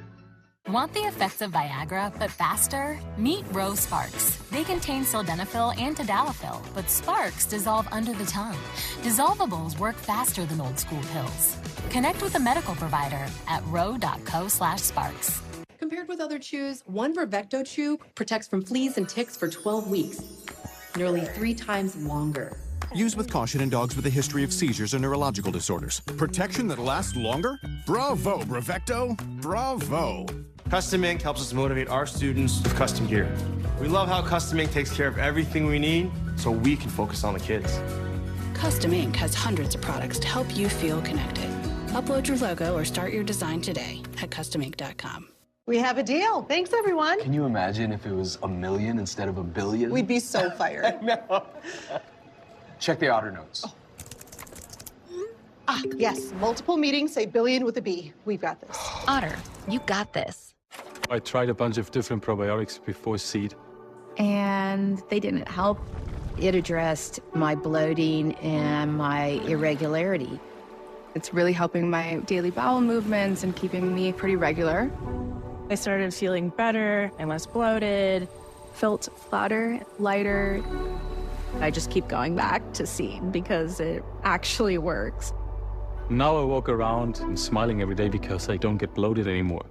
Want the effects of Viagra, but faster? Meet Rove Sparks. They contain sildenafil and tadalafil, but Sparks dissolve under the tongue. Dissolvables work faster than old school pills. Connect with a medical provider at ro.co/sparks. Compared with other chews, one Brevecto chew protects from fleas and ticks for 12 weeks, nearly 3 times longer. Use with caution in dogs with a history of seizures or neurological disorders. Protection that lasts longer? Bravo, Brevecto! Bravo! Custom Ink helps us motivate our students with custom gear. We love how Custom Ink takes care of everything we need so we can focus on the kids. Custom Ink has hundreds of products to help you feel connected. Upload your logo or start your design today at customink.com. We have a deal. Thanks, everyone. Can you imagine if it was $1 million instead of $1 billion? We'd be so fired. No. Check the otter notes. Ah, yes. Multiple meetings say billion with a B. We've got this. Otter, you got this. I tried a bunch of different probiotics before seed. And they didn't help. It addressed my bloating and my irregularity. It's really helping my daily bowel movements and keeping me pretty regular. I started feeling better and less bloated, felt flatter, lighter. I just keep going back to seed because it actually works. Now I walk around and smiling every day because I don't get bloated anymore.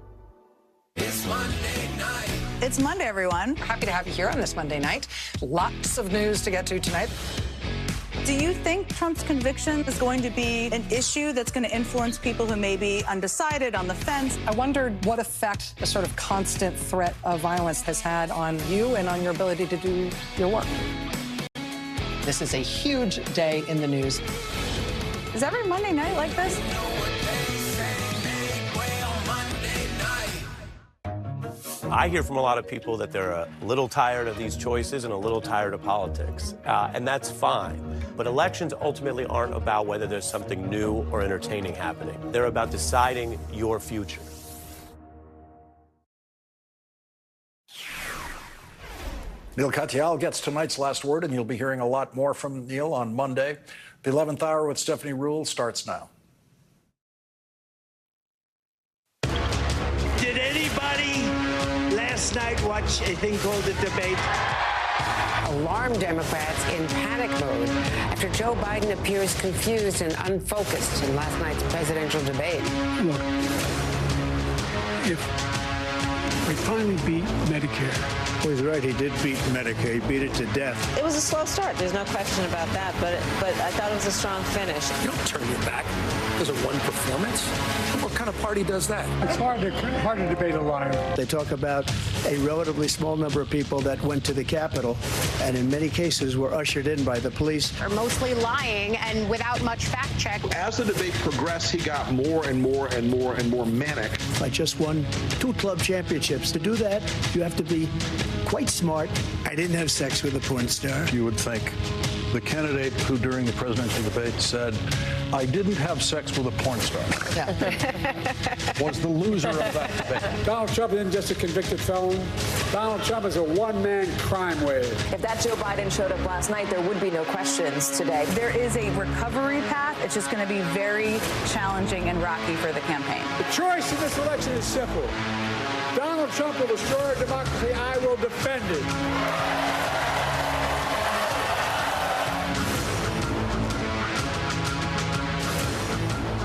It's Monday night. It's Monday, everyone. Happy to have you here on this Monday night. Lots of news to get to tonight. Do you think Trump's conviction is going to be an issue that's going to influence people who may be undecided, on the fence? I wondered what effect the sort of constant threat of violence has had on you and on your ability to do your work. This is a huge day in the news. Is every Monday night like this? I hear from a lot of people that they're a little tired of these choices and a little tired of politics, and that's fine. But elections ultimately aren't about whether there's something new or entertaining happening. They're about deciding your future. Neil Katyal gets tonight's last word, and you'll be hearing a lot more from Neil on Monday. The 11th hour with Stephanie Ruhle starts now. Did anybody last night watch a thing called The Debate? Alarmed Democrats in panic mode after Joe Biden appears confused and unfocused in last night's presidential debate. Look, if we finally beat Medicare. Well, he's right. He did beat Medicare. He beat it to death. It was a slow start. There's no question about that. But I thought it was a strong finish. You don't turn your back because of one performance. What kind of party does that? It's hard to debate a liar. They talk about a relatively small number of people that went to the Capitol, and in many cases were ushered in by the police. Are mostly lying and without much fact check. As the debate progressed, he got more and more and more and more manic. I just won 2 club championships. To do that, you have to be quite smart. I didn't have sex with a porn star. You would think the candidate who during the presidential debate said, I didn't have sex with a porn star, was the loser of that debate. Donald Trump isn't just a convicted felon. Donald Trump is a one-man crime wave. If that Joe Biden showed up last night, there would be no questions today. There is a recovery path. It's just going to be very challenging and rocky for the campaign. The choice in this election is simple. Donald Trump will destroy our democracy. I will defend it.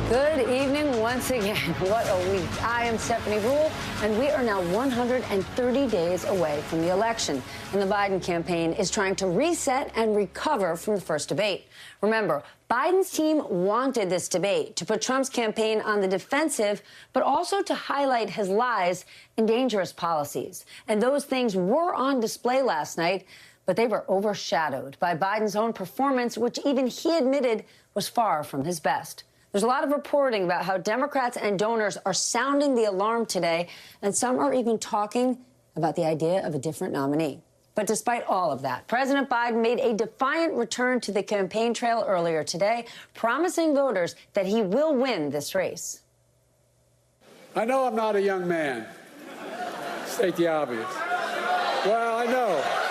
Good evening once again. What a week. I am Stephanie Ruhle, and we are now 130 days away from the election. And the Biden campaign is trying to reset and recover from the first debate. Remember, Biden's team wanted this debate to put Trump's campaign on the defensive, but also to highlight his lies and dangerous policies. And those things were on display last night, but they were overshadowed by Biden's own performance, which even he admitted was far from his best. There's a lot of reporting about how Democrats and donors are sounding the alarm today, and some are even talking about the idea of a different nominee. But despite all of that, President Biden made a defiant return to the campaign trail earlier today, promising voters that he will win this race. I know I'm not a young man. State the obvious. Well, I know.